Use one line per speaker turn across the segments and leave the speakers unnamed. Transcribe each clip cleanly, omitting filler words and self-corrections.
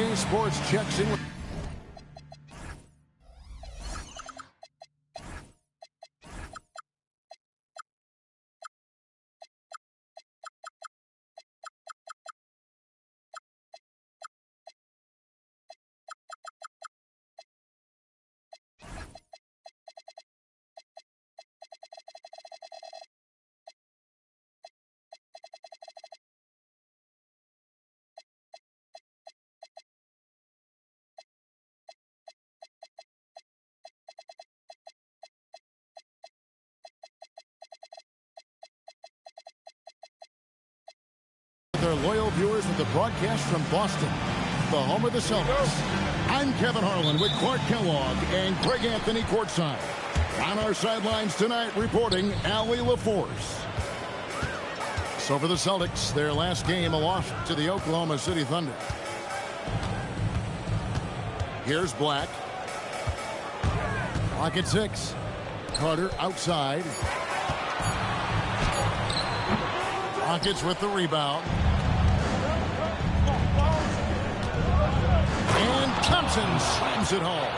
BK Sports checks in with their loyal viewers with the broadcast from Boston, the home of the Celtics. I'm Kevin Harlan with Clark Kellogg and Greg Anthony courtside. On our sidelines tonight, reporting Allie LaForce. So for the Celtics, their last game, a loss to the Oklahoma City Thunder. Here's Black. Clock at 6. Carter outside. Rockets with the rebound. And Thompson slams it home.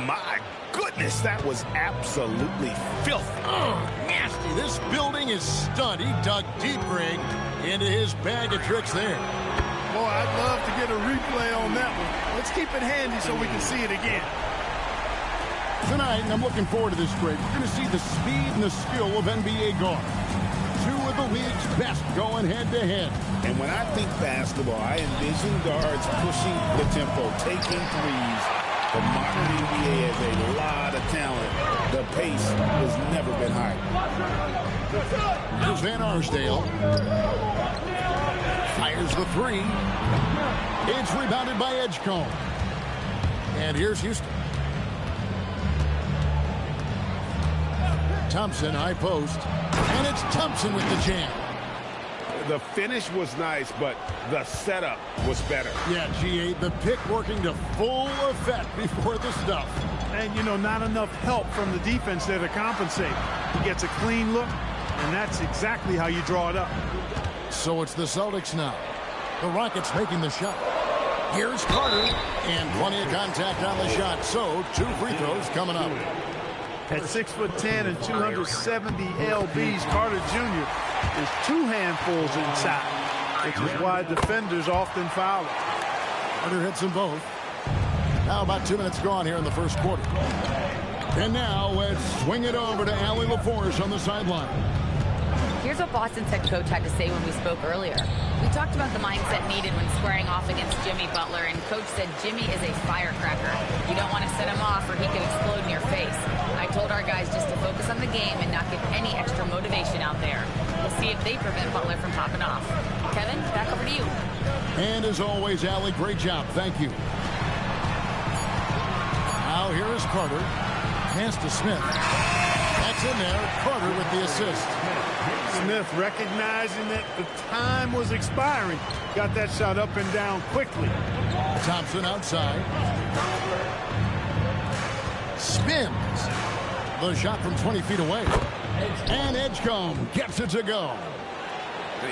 My goodness, that was absolutely filthy.
Oh, nasty. This building is stunned. He dug deep, Greg, into his bag of tricks there.
Boy, I'd love to get a replay on that one. Let's keep it handy so we can see it again.
Tonight, and I'm looking forward to this, Greg, we're going to see the speed and the skill of NBA guards. Two of the league's best going head-to-head.
And when I think basketball, I envision guards pushing the tempo, taking threes. The modern NBA has a lot of talent. The pace has never been higher.
Here's Van Arsdale. Fires the three. It's rebounded by Edgecombe. And here's Houston. Thompson, high post. And it's Thompson with the jam.
The finish was nice, but the setup was better.
Yeah, G8, the pick working to full effect before the stuff.
And, you know, not enough help from the defense there to compensate. He gets a clean look, and that's exactly how you draw it up.
So it's the Celtics now. The Rockets making the shot. Here's Carter, and plenty of contact on the shot. So 2 free throws coming up.
At 6'10" and 270 lbs, Carter Jr. is 2 handfuls inside, which is why defenders often foul him.
Carter hits them both. Now about 2 minutes gone here in the first quarter. And now let's swing it over to Allie LaForce on the sideline.
Here's what Boston's head coach had to say when we spoke earlier. We talked about the mindset needed when squaring off against Jimmy Butler, and coach said Jimmy is a firecracker. You don't want to set him off or he could explode in your face. I told our guys just to focus on the game and not get any extra motivation out there. We'll see if they prevent Butler from popping off. Kevin, back over to you.
And as always, Allie, great job. Thank you. Now here is Carter. Pass to Smith. That's in there. Carter with the assist.
Smith, recognizing that the time was expiring, got that shot up and down quickly.
Thompson outside. Spins. The shot from 20 feet away. And Edgecombe gets it to go.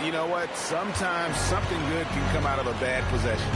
You know what? Sometimes something good can come out of a bad possession.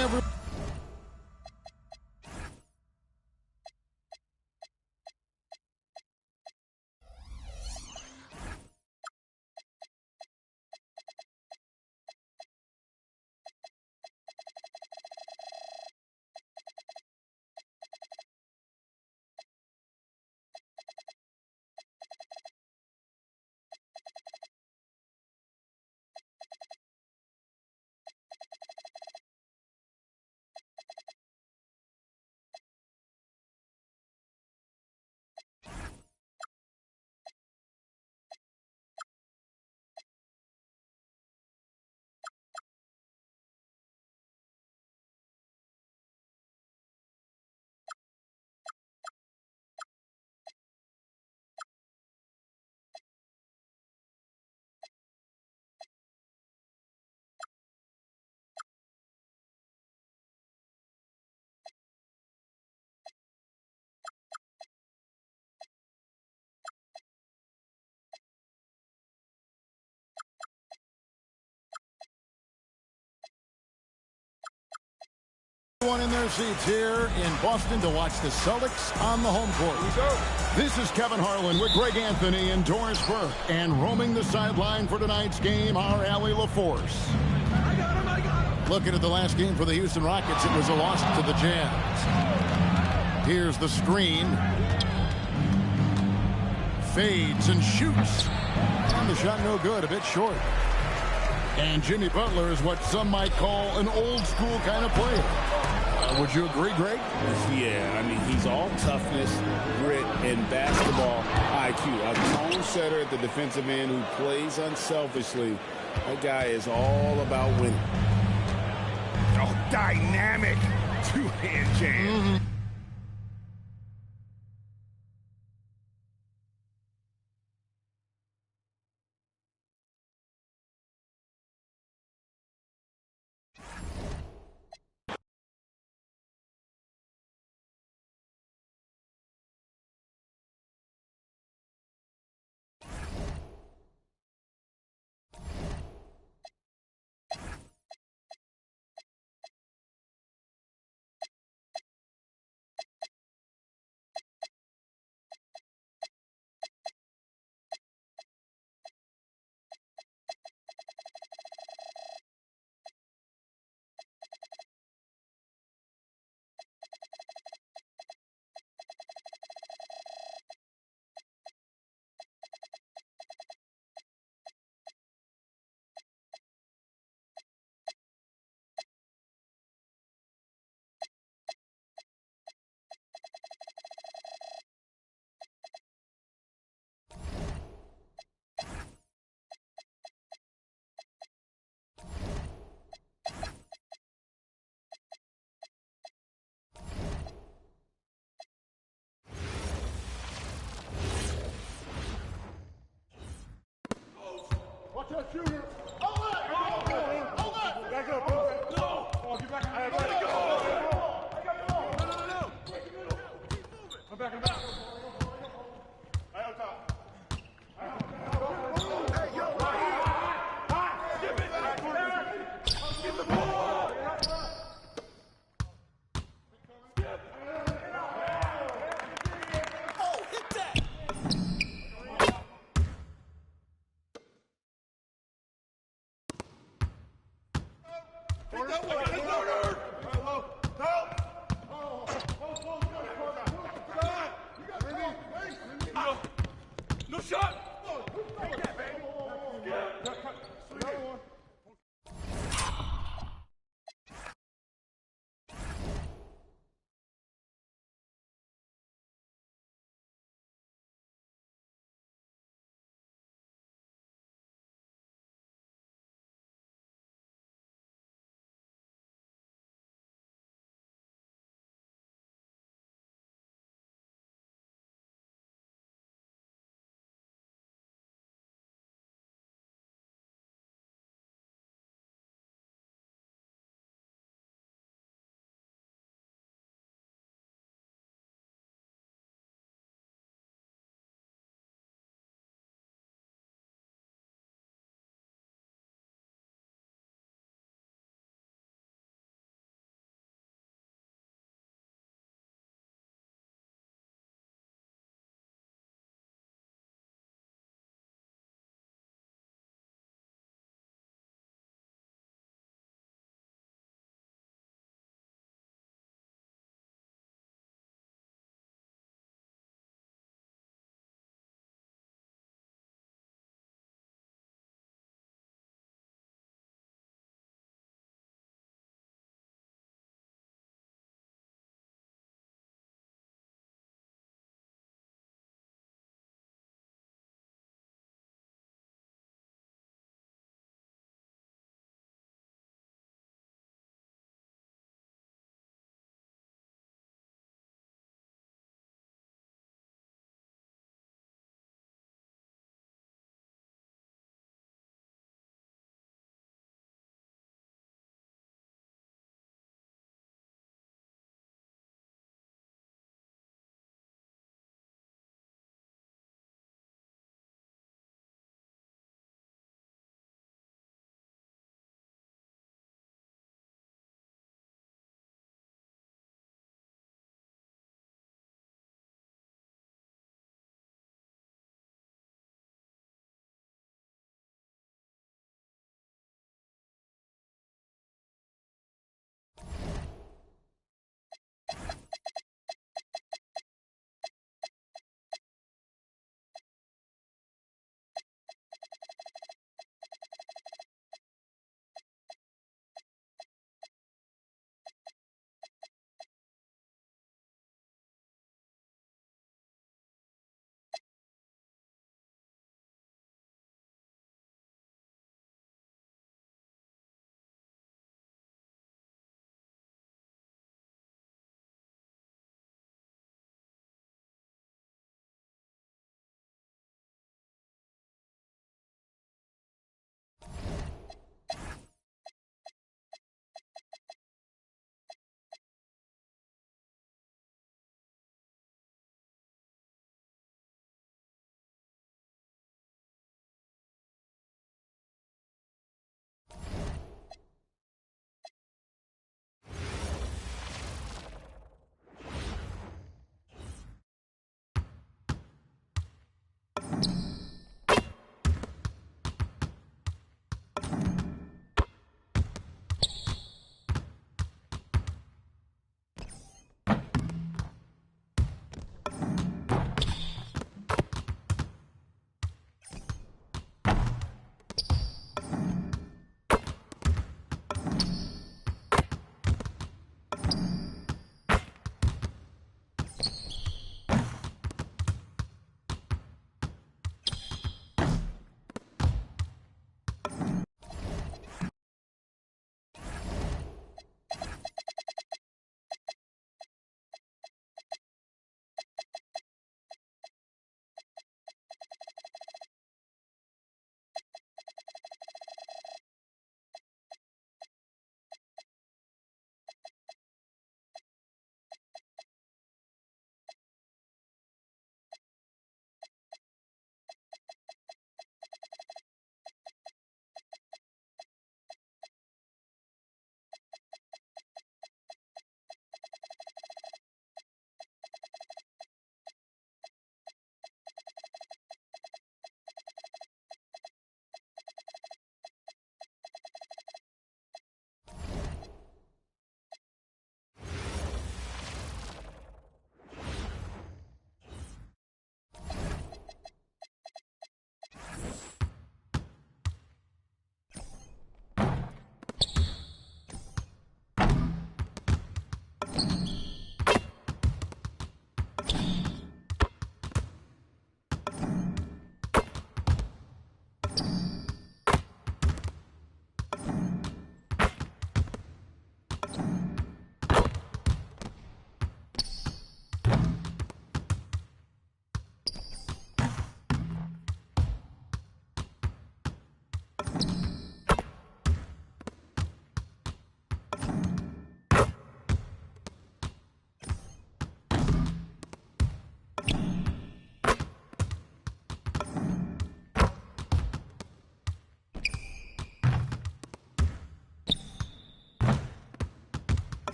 Every one in their seats here in Boston to watch the Celtics on the home court. This is Kevin Harlan with Greg Anthony and Doris Burke. And roaming the sideline for tonight's game, our Allie LaForce. Looking at the last game for the Houston Rockets, it was a loss to the Jazz. Here's the screen. Fades and shoots. And the shot no good, a bit short. And Jimmy Butler is what some might call an old school kind of player. Would you agree, Greg?
Yeah, I mean, he's all toughness, grit, and basketball IQ. A tone setter at the defensive end who plays unselfishly. That guy is all about winning.
Oh, dynamic two-hand jam. No shot!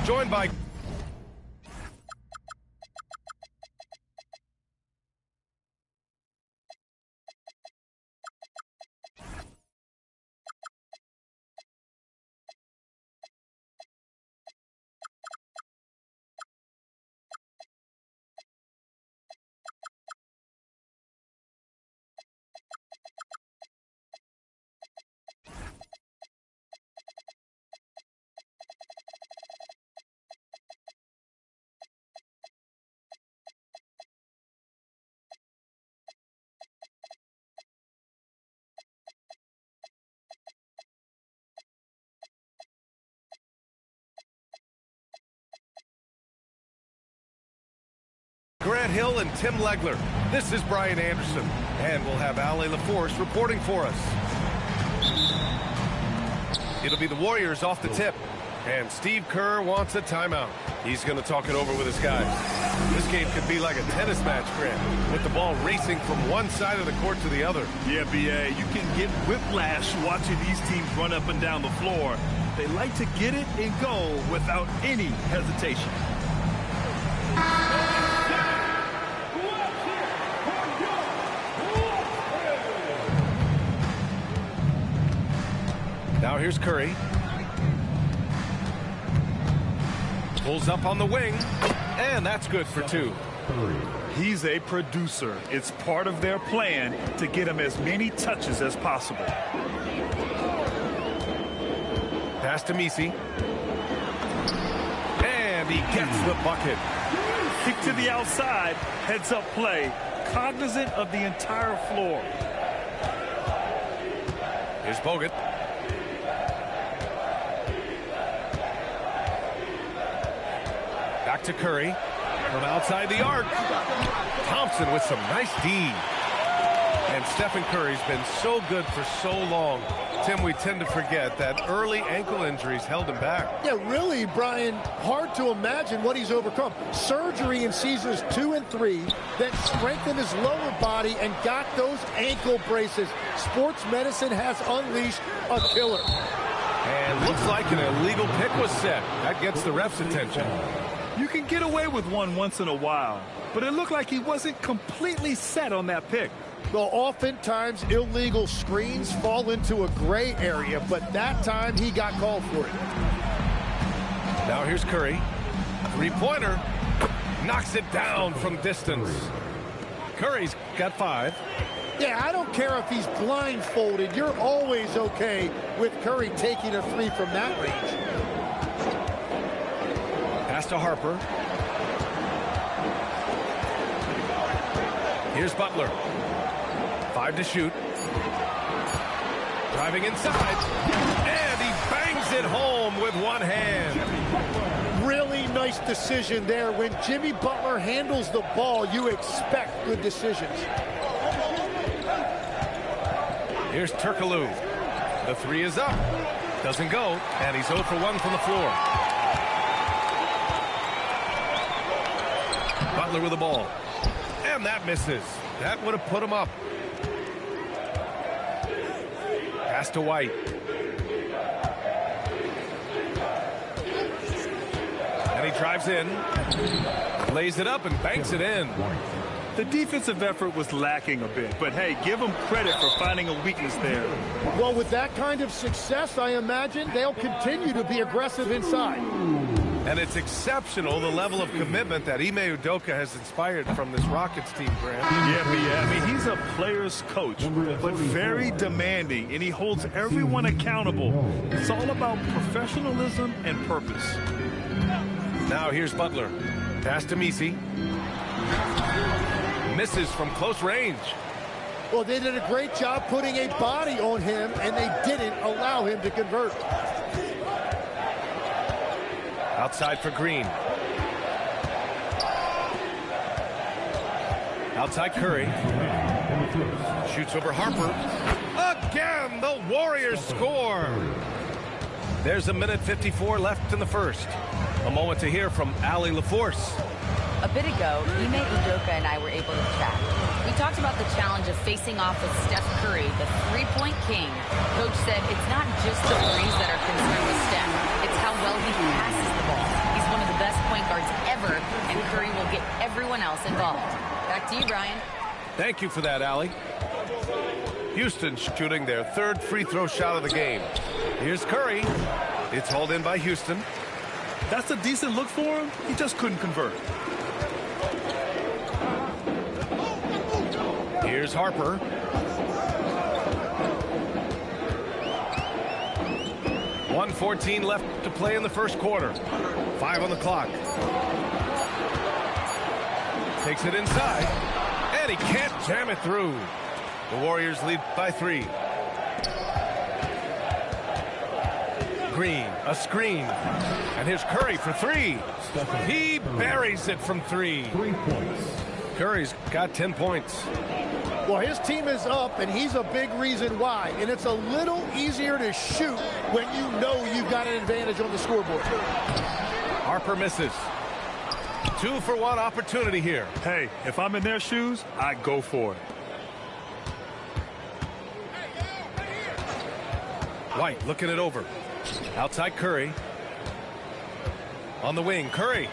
joined by... Grant Hill and Tim Legler. This is Brian Anderson, and we'll have Ali LaForce reporting for us. It'll be the Warriors off the tip, and Steve Kerr wants a timeout. He's going to talk it over with his guys. This game could be like a tennis match, Grant, with the ball racing from one side of the court to the other.
Yeah, B.A., you can get whiplash watching these teams run up and down the floor. They like to get it and go without any hesitation.
Now here's Curry. Pulls up on the wing, and that's good for two.
He's a producer. It's part of their plan to get him as many touches as possible.
Pass to Messi. And he gets the bucket.
Kick to the outside, heads up play, cognizant of the entire floor.
Here's Bogut. Back to Curry. From outside the arc. Thompson with some nice D. And Stephen Curry's been so good for so long. Tim, we tend to forget that early ankle injuries held him back.
Yeah, really, Brian, hard to imagine what he's overcome. Surgery in seasons 2 and 3, then strengthened his lower body and got those ankle braces. Sports medicine has unleashed a killer.
And looks like an illegal pick was set. That gets the ref's attention.
You can get away with one once in a while, but it looked like he wasn't completely set on that pick.
Well, oftentimes illegal screens fall into a gray area, but that time he got called for it.
Now here's Curry. Three-pointer. Knocks it down from distance. Curry's got 5.
Yeah, I don't care if he's blindfolded. You're always okay with Curry taking a 3 from that range.
Pass to Harper. Here's Butler. 5 to shoot. Driving inside. And he bangs it home with one hand.
Really nice decision there. When Jimmy Butler handles the ball, you expect good decisions.
Here's Turkoglu. The 3 is up. Doesn't go. And he's 0 for 1 from the floor. Butler with the ball. And that misses. That would have put him up. Pass to White. And he drives in. Lays it up and banks it in.
The defensive effort was lacking a bit, but hey, give them credit for finding a weakness there.
Well, with that kind of success, I imagine they'll continue to be aggressive inside.
And it's exceptional, the level of commitment that Ime Udoka has inspired from this Rockets team, Grant.
Yeah, I mean, he's a player's coach, but very demanding, and he holds everyone accountable. It's all about professionalism and purpose.
Now here's Butler. Pass to Messi. Misses from close range.
Well, they did a great job putting a body on him, and they didn't allow him to convert.
Outside for Green. Outside Curry. Shoots over Harper. Again, the Warriors score. There's 1:54 left in the first. A moment to hear from Ali LaForce.
A bit ago, Ime Udoka and I were able to chat. We talked about the challenge of facing off with Steph Curry, the three-point king. Coach said it's not just the threes that are concerned with Steph. It's how well he passes the ball. He's get everyone else involved. Back to you, Brian.
Thank you for that, Allie. Houston shooting their third free throw shot of the game. Here's Curry. It's hauled in by Houston.
That's a decent look for him. He just couldn't convert.
Here's Harper. .114 left to play in the first quarter. 5 on the clock. Takes it inside. And he can't jam it through. The Warriors lead by 3. Green, a screen. And here's Curry for 3. He buries it from 3.
3 points.
Curry's got 10 points.
Well, his team is up, and he's a big reason why. And it's a little easier to shoot when you know you've got an advantage on the scoreboard.
Harper misses. 2-for-1 opportunity here.
Hey, if I'm in their shoes, I go for it.
White looking it over. Outside Curry. On the wing, Curry.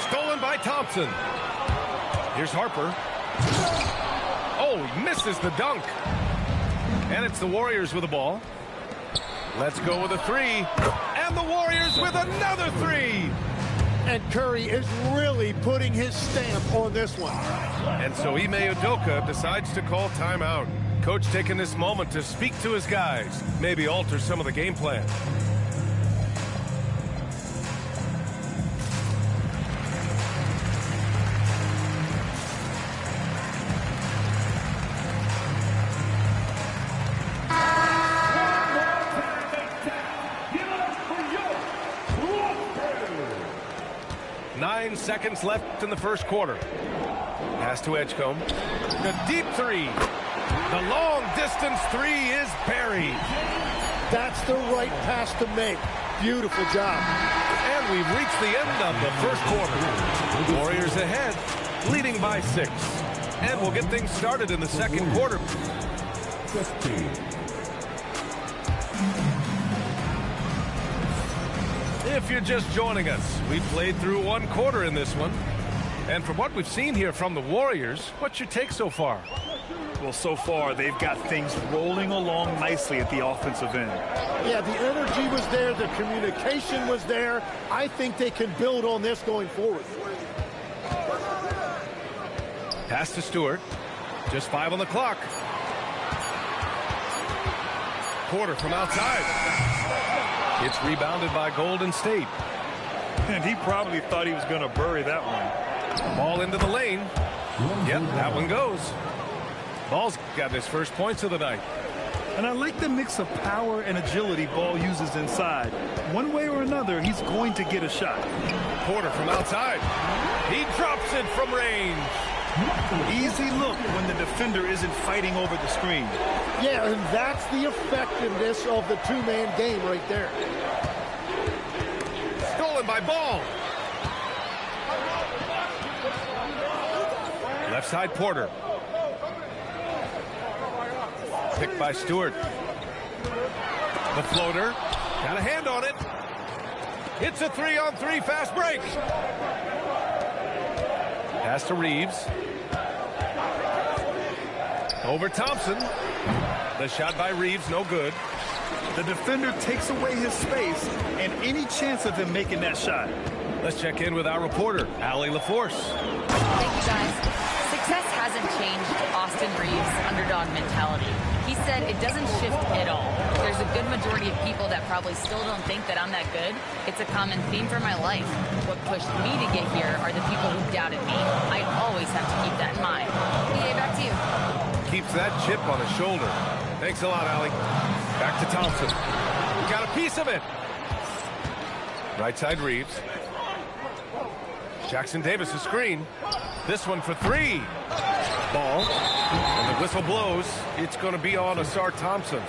Stolen by Thompson. Here's Harper. Oh, he misses the dunk. And it's the Warriors with the ball. Let's go with a 3. And the Warriors with another 3.
And Curry is really putting his stamp on this one.
And so Ime Udoka decides to call timeout. Coach taking this moment to speak to his guys, maybe alter some of the game plan. Seconds left in the first quarter. Pass to Edgecombe. The deep 3. The long distance 3 is buried.
That's the right pass to make. Beautiful job.
And we've reached the end of the first quarter. Warriors ahead, leading by 6. And we'll get things started in the second quarter.
15.
If you're just joining us, we played through 1 quarter in this one. And from what we've seen here from the Warriors, what's your take so far?
Well, so far, they've got things rolling along nicely at the offensive end.
Yeah, the energy was there. The communication was there. I think they can build on this going forward.
Pass to Stewart. Just 5 on the clock. Porter from outside. It's rebounded by Golden State.
And he probably thought he was going to bury that one.
Ball into the lane. Yep, that one goes. Ball's got his first points of the night.
And I like the mix of power and agility Ball uses inside. One way or another, he's going to get a shot.
Porter from outside. He drops it from range.
Easy look when the defender isn't fighting over the screen.
Yeah, and that's the effectiveness of the two-man game right there.
Stolen by Ball. Left side Porter. Picked by Stewart. The floater. Got a hand on it. It's a 3-on-3 fast break. Pass to Reeves. Over Thompson. The shot by Reeves, no good.
The defender takes away his space and any chance of him making that shot.
Let's check in with our reporter, Allie LaForce.
Thank you, guys. Success hasn't changed Austin Reeves' underdog mentality. He said it doesn't shift at all. There's a good majority of people that probably still don't think that I'm that good. It's a common theme for my life. What pushed me to get here are the people who doubted me. I always have to keep that in mind. BA, back to you.
Keeps that chip on his shoulder. Thanks a lot, Allie. Back to Thompson. Got a piece of it. Right side Reeves. Jackson Davis a screen. This one for 3. Ball. And the whistle blows. It's going to be on Asar Thompson.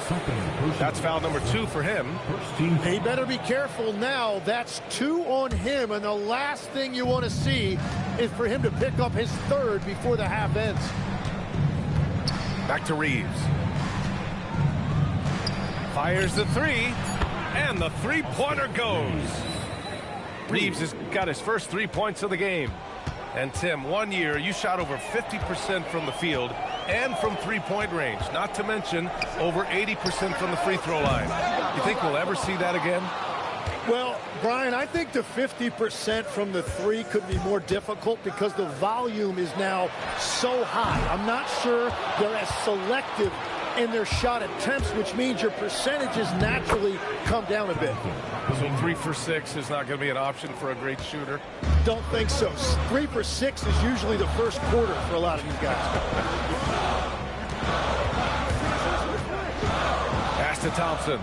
That's foul number 2 for him.
He better be careful now. That's 2 on him, and the last thing you want to see is for him to pick up his 3rd before the half ends.
Back to Reeves. Fires the 3, and the 3-pointer goes. Reeves has got his first 3 points of the game. And Tim, 1 year you shot over 50% from the field and from three-point range, not to mention over 80% from the free throw line. You think we'll ever see that again?
Well, Brian, I think the 50% from the three could be more difficult because the volume is now so high. I'm not sure they're as selective in their shot attempts, which means your percentages naturally come down a bit.
So 3 for 6 is not going to be an option for a great shooter?
Don't think so. 3 for 6 is usually the first quarter for a lot of these guys.
Pass to Thompson.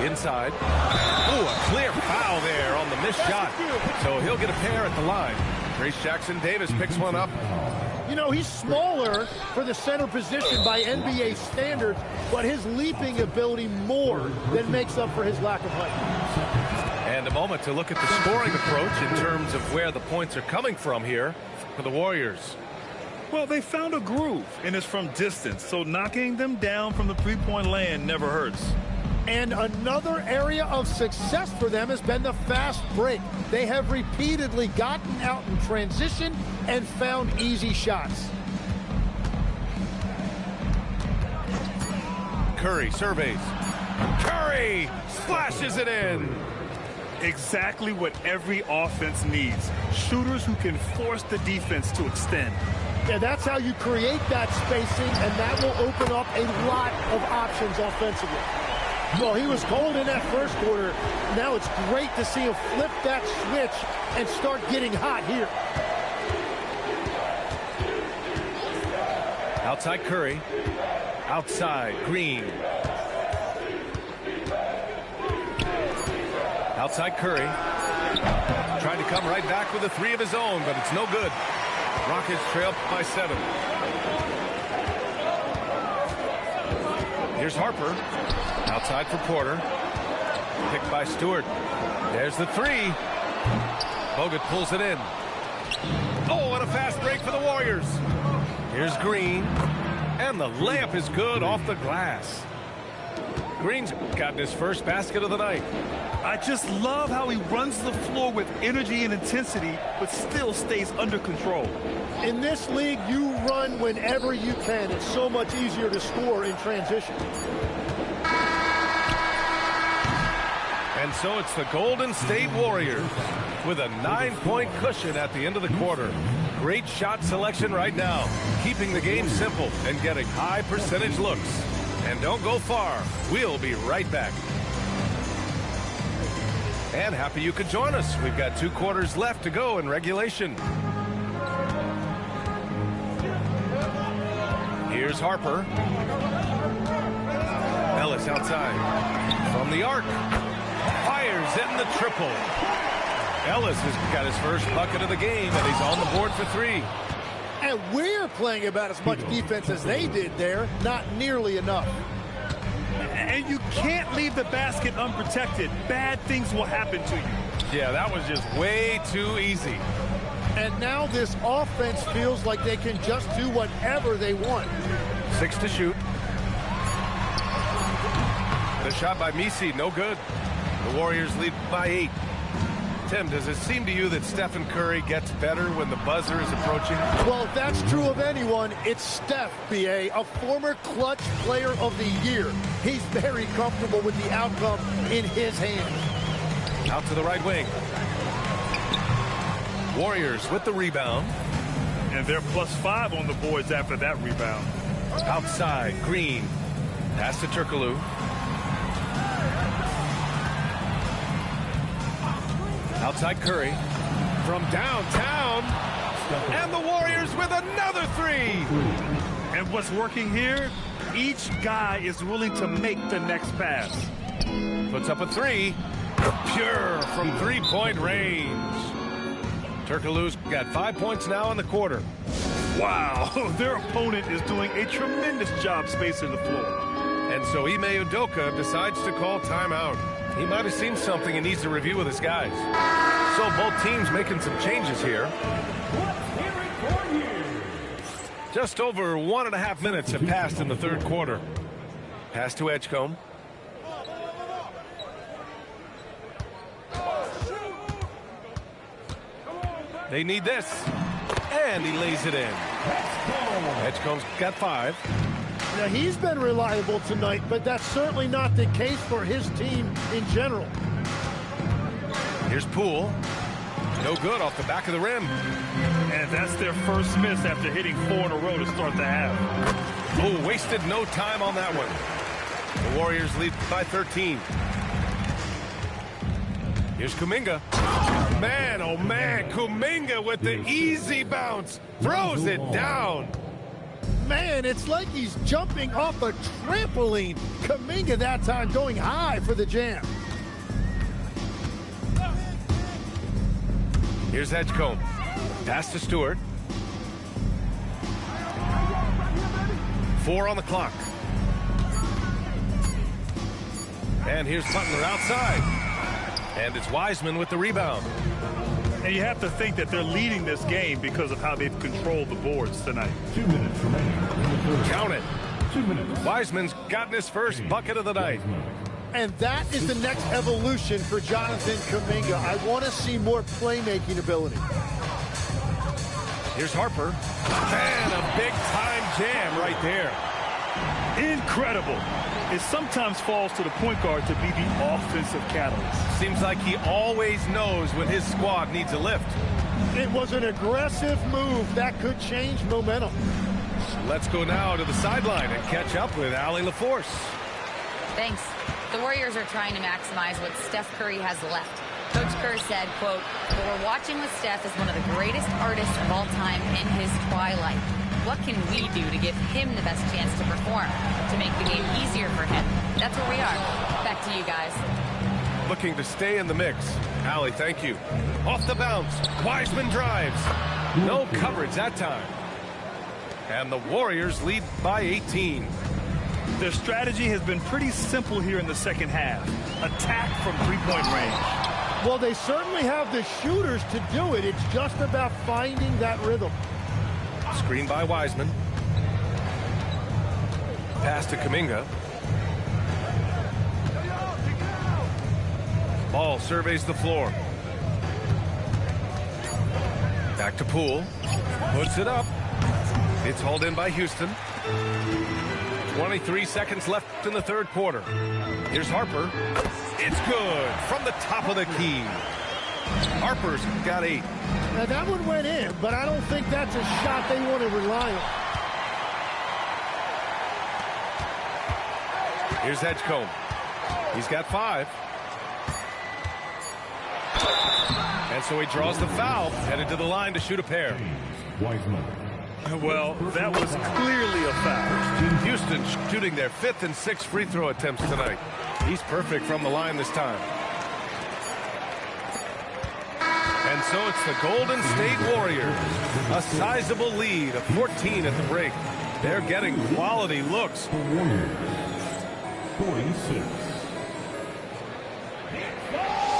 Inside. Ooh, a clear foul there on the missed shot. So he'll get a pair at the line. Grace Jackson Davis picks one up.
You know, he's smaller for the center position by NBA standards, but his leaping ability more than makes up for his lack of height.
And a moment to look at the scoring approach in terms of where the points are coming from here for the Warriors.
Well, they found a groove, and it's from distance, so knocking them down from the three-point land never hurts.
And another area of success for them has been the fast break. They have repeatedly gotten out in transition and found easy shots.
Curry surveys. Curry splashes it in.
Exactly what every offense needs. Shooters who can force the defense to extend.
Yeah, that's how you create that spacing, and that will open up a lot of options offensively. Well, he was cold in that first quarter. Now it's great to see him flip that switch and start getting hot here.
Outside Curry. Outside Green. Outside Curry. Trying to come right back with a three of his own, but it's no good. Rockets trail by 7. Here's Harper. Outside for Porter. Picked by Stewart. There's the three. Bogut pulls it in. Oh, and a fast break for the Warriors. Here's Green. And the layup is good off the glass. Green's gotten his first basket of the night.
I just love how he runs the floor with energy and intensity, but still stays under control.
In this league, you run whenever you can. It's so much easier to score in transition.
And so it's the Golden State Warriors with a 9-point cushion at the end of the quarter. Great shot selection right now, keeping the game simple and getting high percentage looks. And don't go far. We'll be right back. And happy you could join us. We've got 2 quarters left to go in regulation. Here's Harper. Ellis outside. From the arc. Fires in the triple. Ellis has got his first bucket of the game, and he's on the board for 3.
And we're playing about as much defense as they did there. Not nearly enough.
And you can't leave the basket unprotected. Bad things will happen to you.
Yeah, that was just way too easy.
And now this offense feels like they can just do whatever they want.
6 to shoot. The shot by Messi, no good. The Warriors lead by 8. Tim, does it seem to you that Stephen Curry gets better when the buzzer is approaching?
Well, if that's true of anyone, it's Steph, B.A., a former clutch player of the year. He's very comfortable with the outcome in his hands.
Out to the right wing. Warriors with the rebound.
And they're +5 on the boards after that rebound.
Outside, Green. Pass to Turkoglu. Outside Curry. From downtown. And the Warriors with another 3.
And what's working here? Each guy is willing to make the next pass.
Puts up a 3. Pure from 3-point range. Turkoglu's got 5 points now in the quarter.
Wow, their opponent is doing a tremendous job spacing the floor.
And so Ime Udoka decides to call timeout. He might have seen something he needs to review with his guys. So both teams making some changes here. Just over 1.5 minutes have passed in the third quarter. Pass to Edgecombe. They need this. And he lays it in. Edgecombe's got 5.
Now, he's been reliable tonight, but that's certainly not the case for his team in general.
Here's Poole. No good off the back of the rim.
And that's their first miss after hitting 4 in a row to start the half.
Oh, wasted no time on that one. The Warriors lead by 13. Here's Kuminga. Man, oh man, Kuminga with the easy bounce. Throws it down.
Man, it's like he's jumping off a trampoline. Kuminga that time going high for the jam.
Here's Edgecombe. Pass to Stewart. 4 on the clock. And here's Butler outside. And it's Wiseman with the rebound.
And you have to think that they're leading this game because of how they've controlled the boards tonight.
2 minutes remaining.
Count it.
2 minutes.
Wiseman's gotten his first bucket of the night.
And that is the next evolution for Jonathan Kuminga. I want to see more playmaking ability.
Here's Harper. And a big-time jam right there.
Incredible. It sometimes falls to the point guard to be the offensive catalyst.
Seems like he always knows when his squad needs a lift.
It was an aggressive move that could change momentum.
Let's go now to the sideline and catch up with Allie LaForce.
Thanks. The Warriors are trying to maximize what Steph Curry has left. Coach Kerr said, quote, "What we're watching with Steph is one of the greatest artists of all time in his twilight. What can we do to give him the best chance to perform, to make the game easier for him?" That's where we are. Back to you guys.
Looking to stay in the mix. Allie, thank you. Off the bounce. Wiseman drives. No coverage that time. And the Warriors lead by 18.
Their strategy has been pretty simple here in the second half. Attack from three-point range.
Well, they certainly have the shooters to do it. It's just about finding that rhythm.
Screen by Wiseman. Pass to Kuminga. Ball surveys the floor. Back to Poole. Puts it up. It's hauled in by Houston. 23 seconds left in the third quarter. Here's Harper. It's good from the top of the key. Harper's got 8.
Now that one went in, but I don't think that's a shot they want to rely on.
Here's Edgecombe. He's got 5. And so he draws the foul, headed to the line to shoot a pair.
Wiseman.
Well, that was clearly a foul.
Houston shooting their 5th and 6th free throw attempts tonight. He's perfect from the line this time. And so it's the Golden State Warriors. A sizable lead of 14 at the break. They're getting quality looks.
The Warriors. 46.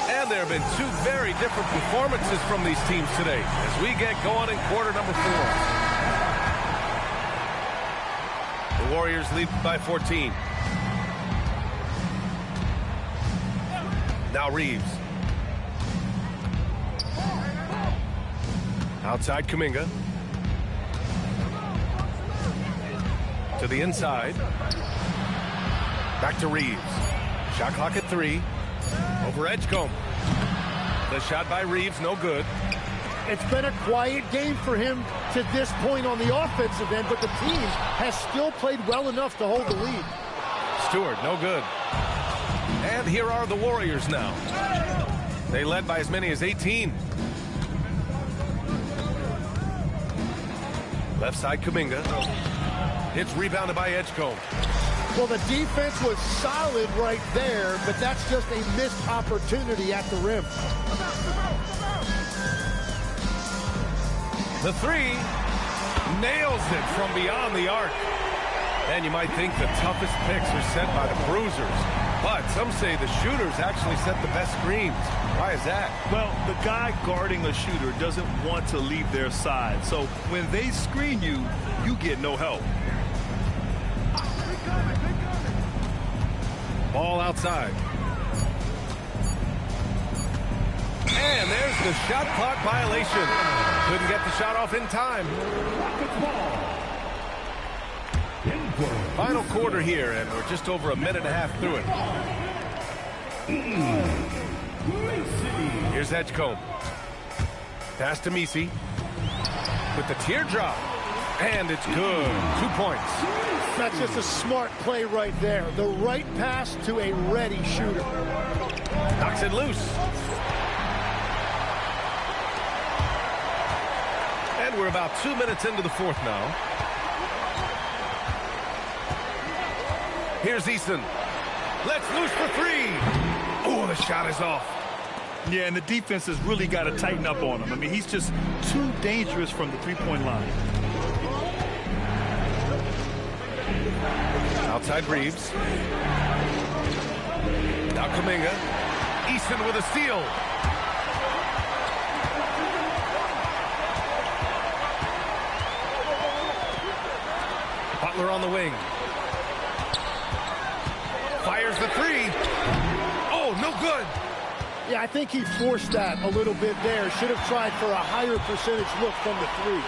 And there have been 2 very different performances from these teams today as we get going in quarter number 4. The Warriors lead by 14. Now Reeves. Outside Kuminga. To the inside. Back to Reeves. Shot clock at 3. Over Edgecombe. The shot by Reeves, no good.
It's been a quiet game for him to this point on the offensive end, but the team has still played well enough to hold the lead.
Stewart, no good. And here are the Warriors now. They led by as many as 18. Left side Kuminga. It's rebounded by Edgecombe.
Well, the defense was solid right there, but that's just a missed opportunity at the rim.
The 3 nails it from beyond the arc. And you might think the toughest picks are set by the bruisers, but some say the shooters actually set the best screens. Why is that?
Well, the guy guarding a shooter doesn't want to leave their side. So when they screen you, you get no help.
Ball outside. And there's the shot clock violation. Couldn't get the shot off in time. Final quarter here, and we're just over a minute and a half through it. Here's Edgecombe. Pass to Misi. With the teardrop. And it's good. 2 points.
That's just a smart play right there. The right pass to a ready shooter.
Knocks it loose. And we're about 2 minutes into the fourth now. Here's Eason. Let's loose for three. Oh, the shot is off.
Yeah, and the defense has really got to tighten up on him. I mean, he's just too dangerous from the three-point line.
Outside Reeves. Now Kuminga. Easton with a steal. Butler on the wing. Fires the three. Oh, no good.
Yeah, I think he forced that a little bit there. Should have tried for a higher percentage look from the three.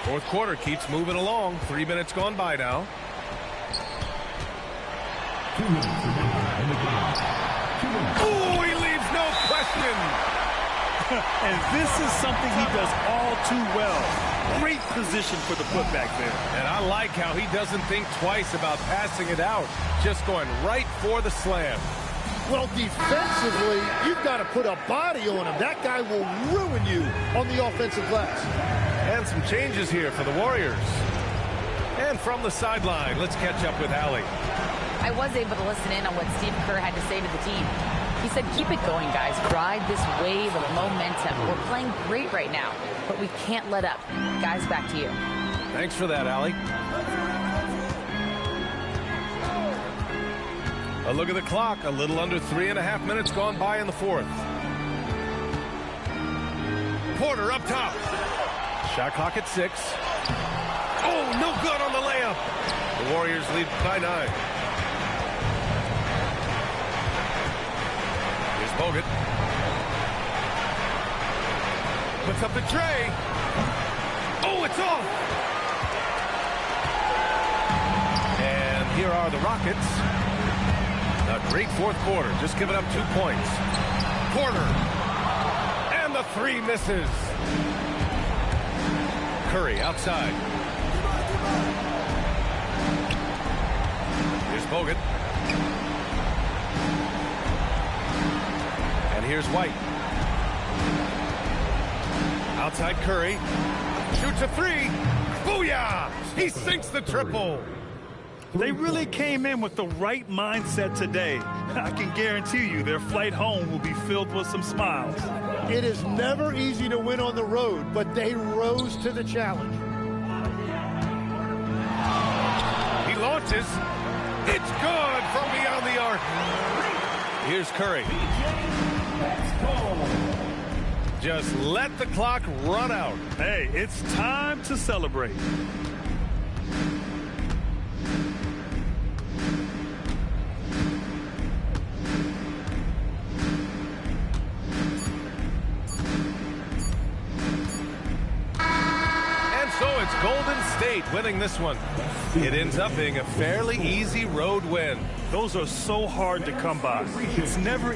Fourth quarter keeps moving along. 3 minutes gone by now.
2 minutes remaining in the game. 2 minutes.
Oh, he leaves no question.
And this is something he does all too well. Great position for the putback there.
And I like how he doesn't think twice about passing it out. Just going right for the slam.
Well, defensively, you've got to put a body on him. That guy will ruin you on the offensive glass.
And some changes here for the Warriors. And from the sideline, let's catch up with Allie.
I was able to listen in on what Steve Kerr had to say to the team. He said, keep it going, guys. Ride this wave of momentum. We're playing great right now, but we can't let up. Guys, back to you.
Thanks for that, Allie. A look at the clock. A little under 3.5 minutes gone by in the fourth. Porter up top. Shot clock at 6. Oh, no good on the layup. The Warriors lead by 9. Here's Bogut. Puts up the tray. Oh, it's off. And here are the Rockets. A great fourth quarter. Just giving up 2 points. Porter. And the three misses. Curry outside. Here's Bogut. And here's White. Outside Curry. Shoots a three. Booyah! He sinks the triple.
They really came in with the right mindset today. I can guarantee you their flight home will be filled with some smiles.
It is never easy to win on the road, but they rose to the challenge.
He launches. It's good from beyond the arc. Here's Curry. Just let the clock run out.
Hey, it's time to celebrate.
So it's Golden State winning this one. It ends up being a fairly easy road win.
Those are so hard to come by. It's never...